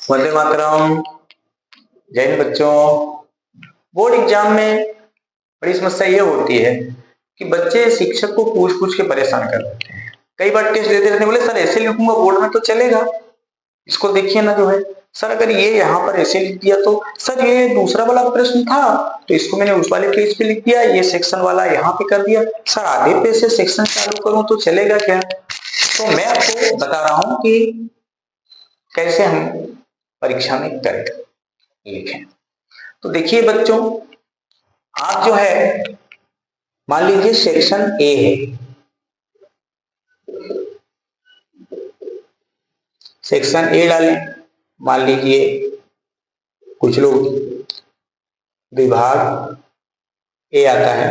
वंदे मातरम। जय हिंद बच्चों। Board exam में बड़ी समस्या ये होती है कि बच्चे शिक्षक को पूछ पूछ के परेशान कर देते हैं। कई बार टेस्ट देते रहते हैं, बोले सर ऐसे लिखूंगा बोर्ड में तो चलेगा, इसको देखिए ना जो है सर अगर ये यहाँ पर ऐसे लिख दिया तो सर ये दूसरा वाला प्रश्न था तो इसको मैंने उस वाले पेज पे लिख दिया, ये सेक्शन वाला यहाँ पे कर दिया, सर आधे पेज से सेक्शन चालू करूं तो चलेगा क्या? तो मैं आपको बता रहा हूं कि कैसे हम परीक्षा में करें लिखें। तो देखिए बच्चों, आप जो है मान लीजिए सेक्शन ए है, सेक्शन ए डालें। मान लीजिए कुछ लोग विभाग ए आता है,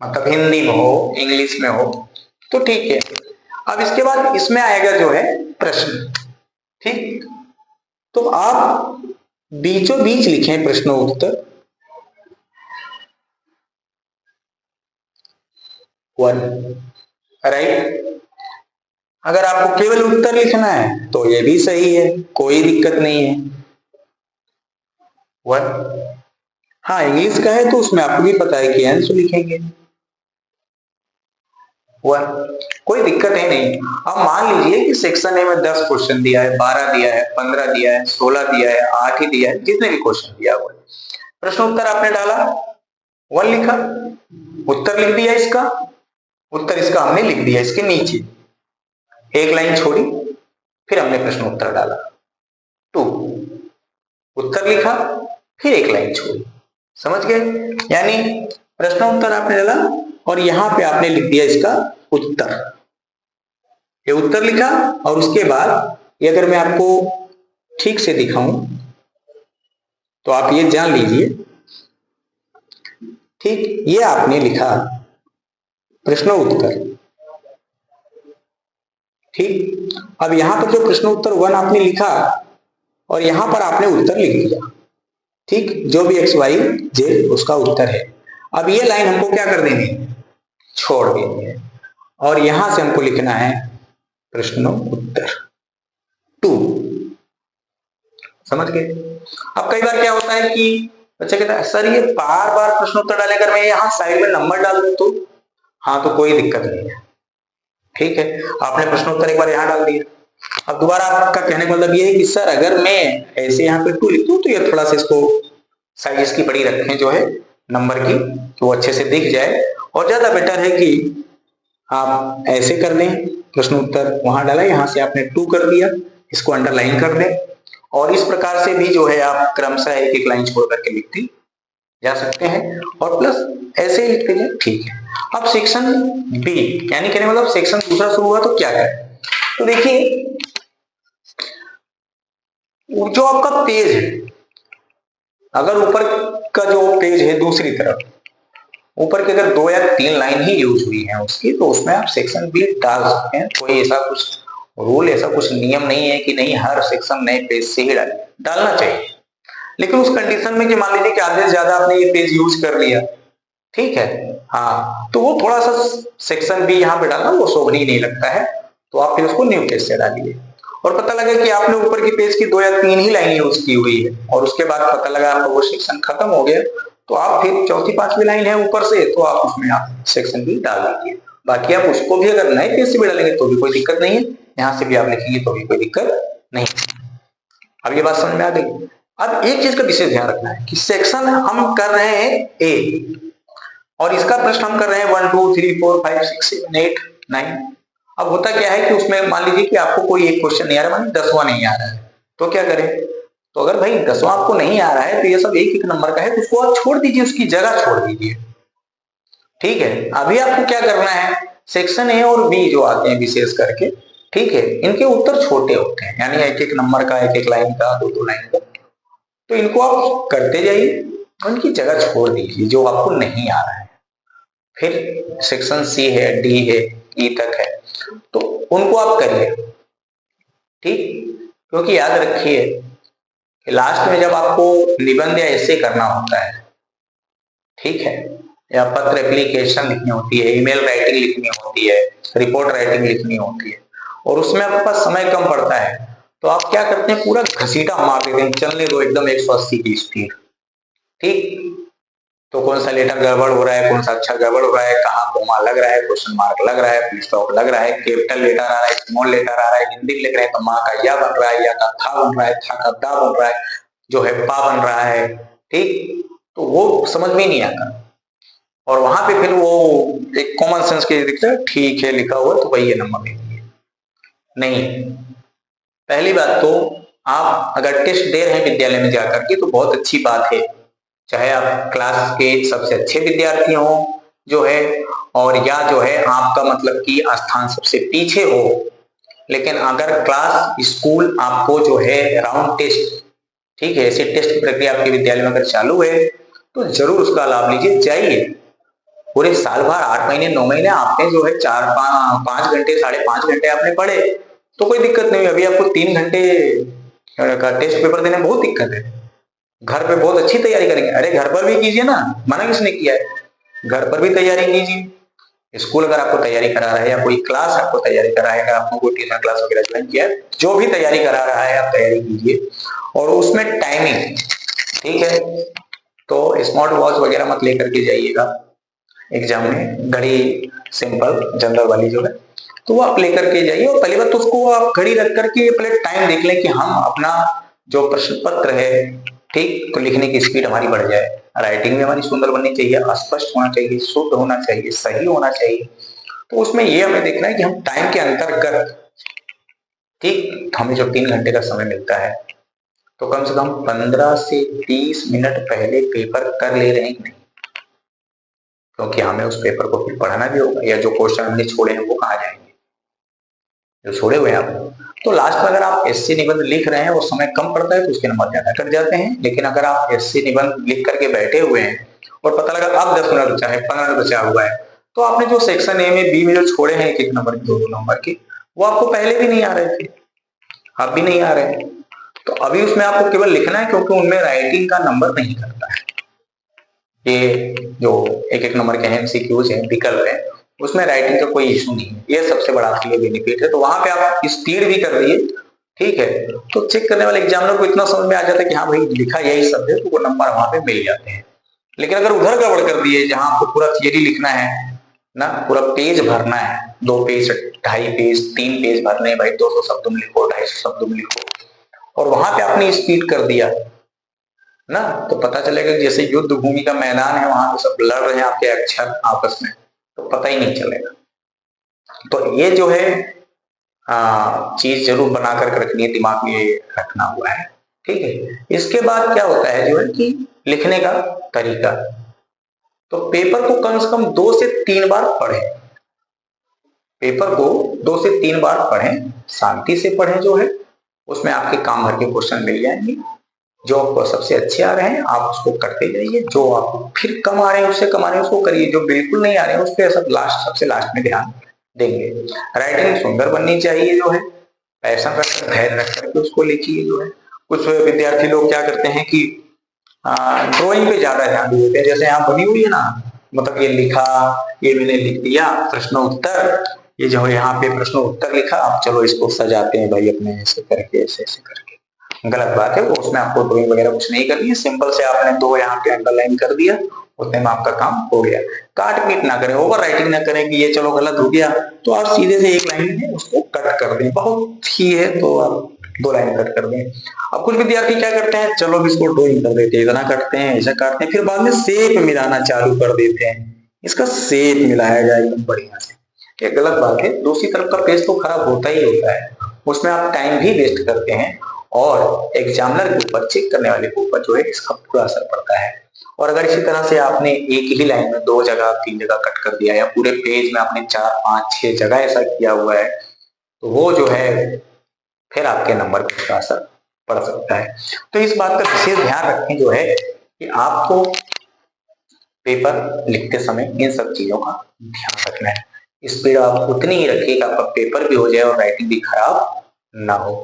मतलब हिंदी में हो इंग्लिश में हो तो ठीक है। अब इसके बाद इसमें आएगा जो है प्रश्न, ठीक। तो आप बीचों बीच लिखें प्रश्नोत्तर 1, राइट। अगर आपको केवल उत्तर लिखना है तो ये भी सही है, कोई दिक्कत नहीं है 1। हाँ इंग्लिश का है तो उसमें आपको भी पता है कि आंसर लिखेंगे 1, कोई दिक्कत है नहीं। अब मान लीजिए कि सेक्शन ए में 10 क्वेश्चन दिया है, 12 दिया है, 15 दिया है, 16 दिया है, 8 ही दिया है, जितने भी क्वेश्चन दिया हुआ है, प्रश्न उत्तर आपने डाला 1 लिखा, उत्तर लिख दिया, इसका उत्तर इसका हमने लिख दिया, इसके नीचे एक लाइन छोड़ी, फिर हमने प्रश्न उत्तर डाला 2, उत्तर लिखा, फिर एक लाइन छोड़ी, समझ गए? यानी प्रश्न उत्तर आपने डाला और यहां पे आपने लिख दिया इसका उत्तर, ये उत्तर लिखा। और उसके बाद ये अगर मैं आपको ठीक से दिखाऊं तो आप ये जान लीजिए, ठीक, ये आपने लिखा प्रश्न उत्तर, ठीक। अब यहां पर जो प्रश्न उत्तर 1 आपने लिखा और यहां पर आपने उत्तर लिख दिया, ठीक, जो भी एक्स वाई जेड उसका उत्तर है। अब ये लाइन हमको क्या कर देनी है, छोड़ देनी है और यहां से हमको लिखना है प्रश्न उत्तर 2, समझ गए? अब कई बार क्या होता है कि बच्चा कहता है सर ये बार बार प्रश्न उत्तर डाले, अगर मैं यहाँ साइड में नंबर डाल दूं तो? हाँ तो कोई दिक्कत नहीं है, ठीक है। आपने प्रश्न उत्तर एक बार यहाँ डाल दिया, अब दोबारा आपका कहने का मतलब ये है कि सर अगर मैं ऐसे यहाँ पे 2 लिख दूं तो ये थोड़ा सा इसको साइज इसकी बड़ी रखें जो है नंबर की, तो अच्छे से दिख जाए, और ज्यादा बेटर है कि आप ऐसे कर दें, प्रश्न उत्तर वहां डाला, यहां से आपने 2 कर दिया, इसको अंडरलाइन कर दें, और इस प्रकार से भी जो है आप क्रमशः एक एक लाइन छोड़ करके लिखते जा सकते हैं, और प्लस ऐसे ही लिखते जाए, ठीक है। अब सेक्शन बी, यानी कहने मतलब सेक्शन दूसरा शुरू हुआ तो क्या करें? तो देखिए जो आपका पेज है, अगर ऊपर का जो पेज है दूसरी तरफ, ऊपर के अगर 2 या 3 लाइन ही यूज हुई है उसकी, तो उसमें आप सेक्शन बी डाल सकते हैं। कोई ऐसा कुछ रूल, ऐसा कुछ नियम नहीं है कि नहीं हर सेक्शन नए पेज से ही डालना चाहिए, लेकिन उस कंडीशन में कि मान लीजिए कि आधे से ज्यादा आपने ये पेज यूज कर लिया, ठीक है, हाँ, तो वो थोड़ा सा सेक्शन बी यहाँ पे डालना वो शोभनीय नहीं लगता है, तो आप फिर उसको न्यू पेज से डालिए। और पता लगा कि आपने ऊपर की पेज की 2 या 3 ही लाइन यूज की हुई है और उसके बाद पता लगा आपका वो सेक्शन खत्म हो गया, तो आप फिर चौथी पांचवी लाइन है ऊपर से, तो आप उसमें आप सेक्शन बी डाल दीजिए। बाकी आप उसको भी अगर नए पेज से भी डालेंगे तो भी कोई दिक्कत नहीं है, यहाँ से भी आप लिखेंगे तो भी कोई दिक्कत नहीं। अब ये बात समझ में आ गई। अब एक चीज का विशेष ध्यान रखना है कि सेक्शन हम कर रहे हैं ए और इसका प्रश्न हम कर रहे हैं 1 2 3 4 5 6 7 8 9। अब होता क्या है कि उसमें मान लीजिए कि आपको कोई एक क्वेश्चन नहीं आ रहा, मान 10वां नहीं आ रहा है, तो क्या करें? तो अगर भाई 10वां आपको नहीं आ रहा है तो ये सब एक एक नंबर का है, तो उसको आप छोड़ दीजिए, उसकी जगह छोड़ दीजिए, ठीक है। अभी आपको क्या करना है, सेक्शन ए और बी जो आते हैं विशेष करके, ठीक है, इनके उत्तर छोटे होते हैं, यानी एक एक नंबर का, एक एक लाइन का, 2 लाइन का, तो इनको आप करते जाइए, उनकी जगह छोड़ दीजिए जो आपको नहीं आ रहा है। फिर सेक्शन सी है, डी है, ई तक है, तो उनको आप करिए, ठीक। क्योंकि याद रखिए कि लास्ट में जब आपको निबंध या ऐसे करना होता है, ठीक है, या पत्र एप्लीकेशन लिखनी होती है, ईमेल राइटिंग लिखनी होती है, रिपोर्ट राइटिंग लिखनी होती है, और उसमें आपके पास समय कम पड़ता है, तो आप क्या करते हैं, पूरा घसीटा मार देते हैं, चलने दो एकदम 180 की स्पीड। ठीक, तो कौन सा लेटर गड़बड़ हो रहा है, कौन सा अक्षर गड़बड़ हो रहा है, कहाँ कोमा लग रहा है, क्वेश्चन मार्क लग रहा है, फुल स्टॉप लग रहा है, कैपिटल लेटर आ रहा है, स्मॉल लेटर आ रहा है, हिंदी लिख रहे हैं तो माँ का या बन रहा है, या का था बन रहा है, था का दा बन रहा है, जो है पा बन रहा है। ठीक, तो वो समझ में नहीं आता, और वहां पे फिर वो एक कॉमन सेंस के दिखता है, ठीक है लिखा हुआ तो वही ये नंबर दे दिए। नहीं, पहली बात तो आप अगर टेस्ट दे रहे हैं विद्यालय में जाकर के तो बहुत अच्छी बात है, चाहे आप क्लास के सबसे अच्छे विद्यार्थी हो जो है, और या जो है आपका मतलब कि स्थान सबसे पीछे हो, लेकिन अगर क्लास स्कूल आपको जो है राउंड टेस्ट, ठीक है, ऐसे टेस्ट की प्रक्रिया आपके विद्यालय में अगर चालू है तो जरूर उसका लाभ लीजिए, जाइए। पूरे साल भर 8 महीने 9 महीने आपने जो है 4-5 घंटे 5.5 घंटे आपने पढ़े तो कोई दिक्कत नहीं। अभी आपको 3 घंटे का टेस्ट पेपर देने में बहुत दिक्कत है, घर पे बहुत अच्छी तैयारी करेंगे। अरे घर पर भी कीजिए ना, मना किसने किया है, घर पर भी तैयारी कीजिए। स्कूल अगर आपको तैयारी करा रहा है या कोई क्लास आपको तैयारी करा है, अगर आपको कोई ट्यूशन क्लास वगैरह ज्वाइन किया है, जो भी तैयारी करा रहा है आप तैयारी कीजिए, और उसमें टाइमिंग, ठीक है, तो स्मार्ट वॉच वगैरह मत लेकर के जाइएगा एग्जाम में, घड़ी सिंपल जनरल वाली जो है तो वो आप लेकर के जाइए, और पहली बात तो उसको आप घड़ी रख करके पहले टाइम देख लें कि हम अपना जो प्रश्न पत्र है, ठीक, तो लिखने की स्पीड हमारी बढ़ जाए, राइटिंग में हमारी सुंदर बननी चाहिए, स्पष्ट होना चाहिए, शुद्ध होना चाहिए, सही होना चाहिए। तो उसमें ये हमें देखना है कि हम टाइम के अंतर्गत, ठीक, हमें जो 3 घंटे का समय मिलता है तो कम से कम 15 से 30 मिनट पहले पेपर कर ले रहे हैं, क्योंकि हमें उस पेपर को फिर पढ़ना भी होगा, या जो क्वेश्चन हमने छोड़े हैं वो कहाँ जाएंगे, जो छोड़े हुए हैं आप। तो लास्ट में अगर आप एससी निबंध लिख रहे हैं और समय कम पड़ता है तो उसके नंबर ज्यादा कट जाते हैं, लेकिन अगर आप एससी निबंध लिख करके बैठे हुए हैं और पता लगा अब 10 मिनट बचा है, 15 मिनट बचा हुआ है, तो आपने जो सेक्शन ए में बी में जो छोड़े हैं 1-1 नंबर के 2-2 नंबर के, वो आपको पहले भी नहीं आ रहे थे, अब भी नहीं आ रहे हैं, तो अभी उसमें आपको केवल लिखना है, क्योंकि उनमें राइटिंग का नंबर नहीं करता है। ये जो 1-1 नंबर के एमसीक्यूज हैं, विकल्प है, उसमें राइटिंग का कोई इशू नहीं है, ये सबसे बड़ा आपके लिए बेनिफिट है। तो वहां पे आप स्पीड भी कर दिए, ठीक है, तो चेक करने वाले एग्जामिनर को इतना समझ में आ जाता है कि हाँ भाई लिखा यही शब्द है, तो वो नंबर वहां पे मिल जाते हैं। लेकिन अगर उधर गड़बड़ कर दिए, जहां आपको पूरा थियरी लिखना है ना, पूरा पेज भरना है, 2 पेज 2.5 पेज 3 पेज भरने हैं भाई, 200 शब्द में लिखो, 250 शब्द में लिखो, और वहां पे आपने स्पीड कर दिया ना, तो पता चलेगा जैसे युद्ध भूमि का मैदान है, वहां पे सब लड़ रहे हैं आपके अक्षर आपस में, तो पता ही नहीं चलेगा। तो ये जो है चीज जरूर बना कर रखनी है, दिमाग में रखना हुआ है, ठीक है। इसके बाद क्या होता है जो है कि लिखने का तरीका, तो पेपर को कम से कम 2 से 3 बार पढ़ें, पेपर को 2 से 3 बार पढ़ें, शांति से पढ़ें, जो है उसमें आपके काम भर के क्वेश्चन मिल जाएंगे। जो आपको सबसे अच्छे आ रहे हैं आप उसको करते जाइए, जो आपको फिर कम आ रहे हैं उससे कम आ रहे हैं उसको करिए, जो बिल्कुल नहीं आ रहे हैं उस पर सब सबसे लास्ट में ध्यान देंगे। राइटिंग सुंदर बननी चाहिए, जो है पैशन रखकर धैर्य रख करके उसको लिखिए। जो है कुछ विद्यार्थी लोग क्या करते हैं कि ड्राइंग पे ज्यादा ध्यान देते हैं, जैसे यहाँ बनी हुई है ना, मतलब ये लिखा, ये मैंने लिख दिया प्रश्न उत्तर, ये जो है यहाँ पे प्रश्न उत्तर लिखा, अब चलो इसको सजाते हैं भाई अपने ऐसे करके, ऐसे ऐसे करके। गलत बात है, वो उसमें आपको ड्राइंग वगैरह कुछ नहीं करनी है, सिंपल से आपने 2 यहाँ पे अंडरलाइन कर दिया, उतने में आपका काम हो गया। काट पीट ना करें, ओवर राइटिंग ना करें कि ये चलो गलत हो गया, तो आप सीधे से 1 लाइन में उसको कट कर दें, बहुत ही है तो आप 2 लाइन कट कर दें। अब कुछ विद्यार्थी क्या करते हैं, चलो इसको ड्राइंग कर देते हैं, इतना काटते हैं, ऐसा काटते हैं, फिर बाद में शेप मिलाना चालू कर देते हैं, इसका शेप मिलाया जाए एकदम बढ़िया से, ये गलत बात है। दूसरी तरफ का पेज तो खराब होता ही होता है, उसमें आप टाइम भी वेस्ट करते हैं, और एग्जामिनर के ऊपर, चेक करने वाले के ऊपर जो है इसका पूरा असर पड़ता है। और अगर इसी तरह से आपने एक ही लाइन में 2 जगह 3 जगह कट कर दिया, या पूरे पेज में आपने 4 5 6 जगह ऐसा किया हुआ है, तो वो जो है फिर आपके नंबर पर उसका असर पड़ सकता है। तो इस बात का विशेष ध्यान रखें जो है कि आपको पेपर लिखते समय इन सब चीजों का ध्यान रखना है। स्पीड आप उतनी ही रखिए कि आपका पेपर भी हो जाए और राइटिंग भी खराब ना हो।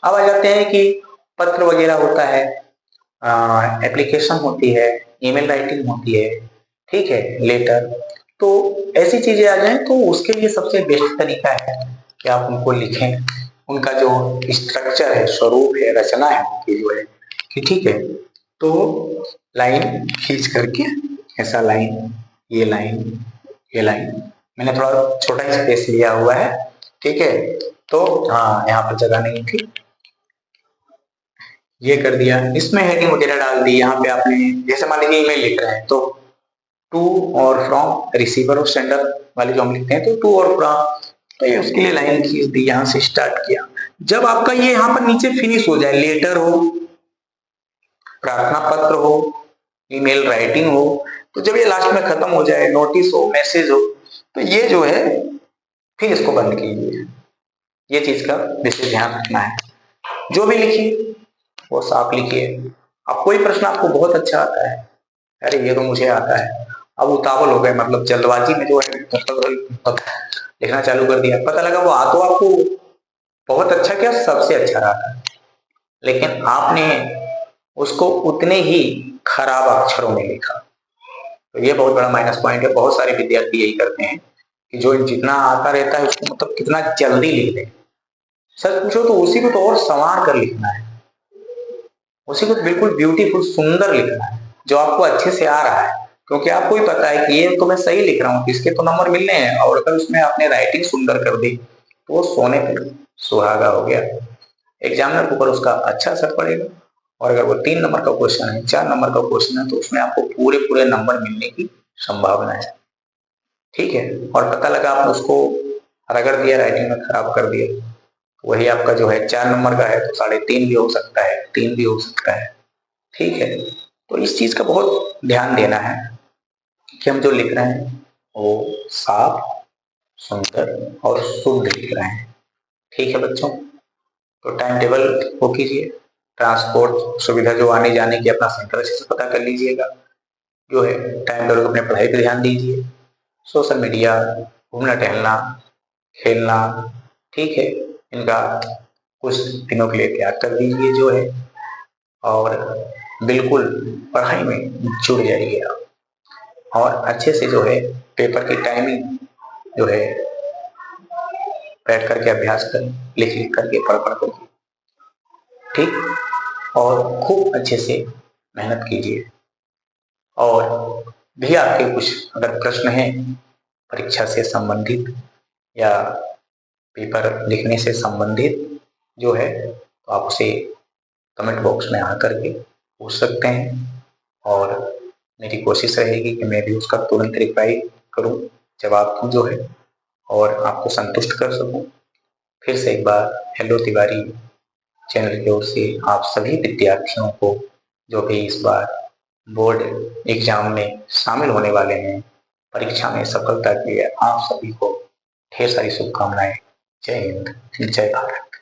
अब आ जाते हैं कि पत्र वगैरह होता है, एप्लीकेशन होती है, ईमेल राइटिंग होती है, ठीक है, लेटर, तो ऐसी चीजें आ जाए तो उसके लिए सबसे बेस्ट तरीका है कि आप उनको लिखें, उनका जो स्ट्रक्चर है, स्वरूप है, रचना है उनकी जो है कि ठीक है, तो लाइन खींच करके ऐसा लाइन, ये लाइन, ये लाइन, मैंने थोड़ा छोटा स्पेस लिया हुआ है, ठीक है, तो हाँ यहाँ पर जगह नहीं थी, ये कर दिया, इसमें हेडिंग वगैरह डाल दी। यहाँ पे आपने जैसे मान लीजिए ईमेल लिख रहे हैं तो टू और फ्रॉम रिसीवर और सेंडर वाले जो हम लिखते हैं तो टू और फ्रॉम, तो ये उसके लिए लाइन खींच दी, यहाँ से स्टार्ट किया। जब आपका ये यहाँ पर नीचे फिनिश हो जाए, लेटर हो, प्रार्थना पत्र हो, ईमेल राइटिंग हो, तो जब ये लास्ट में खत्म हो जाए, नोटिस हो, मैसेज हो, तो ये जो है फिर इसको बंद कीजिए। ये चीज का विशेष ध्यान रखना है। जो भी लिखिए वो साफ लिखिए। अब कोई प्रश्न आपको बहुत अच्छा आता है, अरे ये तो मुझे आता है, अब उतावल हो गए, मतलब जल्दबाजी में जो है मतलब लिखना चालू कर दिया, पता लगा वो आ तो आपको बहुत अच्छा, क्या सबसे अच्छा रहा था, लेकिन आपने उसको उतने ही खराब अक्षरों में लिखा, तो ये बहुत बड़ा माइनस पॉइंट है। बहुत सारे विद्यार्थी यही करते हैं कि जो जितना आता रहता है उसको मतलब कितना जल्दी लिख दे। सच पूछो तो उसी को तो और संवार कर लिखना है, उसी को बिल्कुल ब्यूटीफुल सुंदर लिखना है, जो आपको अच्छे से आ रहा है, क्योंकि आपको ही पता है कि ये तो मैं सही लिख रहा हूँ, इसके तो नंबर मिलने हैं, और अगर उसमें आपने राइटिंग सुंदर कर दी तो वो सोने पर सुहागा हो गया, एग्जामिनर के ऊपर उसका अच्छा असर पड़ेगा। और अगर वो 3 नंबर का क्वेश्चन है, 4 नंबर का क्वेश्चन है, तो उसमें आपको पूरे पूरे नंबर मिलने की संभावना है, ठीक है। और पता लगा आपने उसको रगड़ दिया, राइटिंग में खराब कर दिया, वही आपका जो है 4 नंबर का है तो 3.5 भी हो सकता है, 3 भी हो सकता है, ठीक है। तो इस चीज का बहुत ध्यान देना है कि हम जो लिख रहे हैं वो साफ, सुंदर और शुद्ध लिख रहे हैं, ठीक है बच्चों। तो टाइम टेबल को कीजिए, ट्रांसपोर्ट सुविधा जो आने जाने की अपना सेंटर अच्छे से पता कर लीजिएगा, जो है टाइम टेबल अपने पढ़ाई पे ध्यान दीजिए, सोशल मीडिया, घूमना टहलना, खेलना, ठीक है, इनका कुछ दिनों के लिए त्याग कर दीजिए जो है, और बिल्कुल पढ़ाई में जुड़ जाइए आप, और अच्छे से जो है पेपर की टाइमिंग जो है बैठ करके अभ्यास करें, लिख लिख करके, पढ़ पढ़ करके, ठीक, और खूब अच्छे से मेहनत कीजिए। और भी आपके कुछ अगर प्रश्न हैं परीक्षा से संबंधित या पेपर लिखने से संबंधित जो है, तो आप उसे कमेंट बॉक्स में आकर के पूछ सकते हैं, और मेरी कोशिश रहेगी कि मैं भी उसका तुरंत रिप्लाई करूं, जवाब दूं जो है, और आपको संतुष्ट कर सकूं। फिर से एक बार हेलो तिवारी चैनल की ओर से आप सभी विद्यार्थियों को जो भी इस बार बोर्ड एग्जाम में शामिल होने वाले हैं, परीक्षा में सफलता के लिए आप सभी को ढेर सारी शुभकामनाएं। जय हिंद, जय भारत।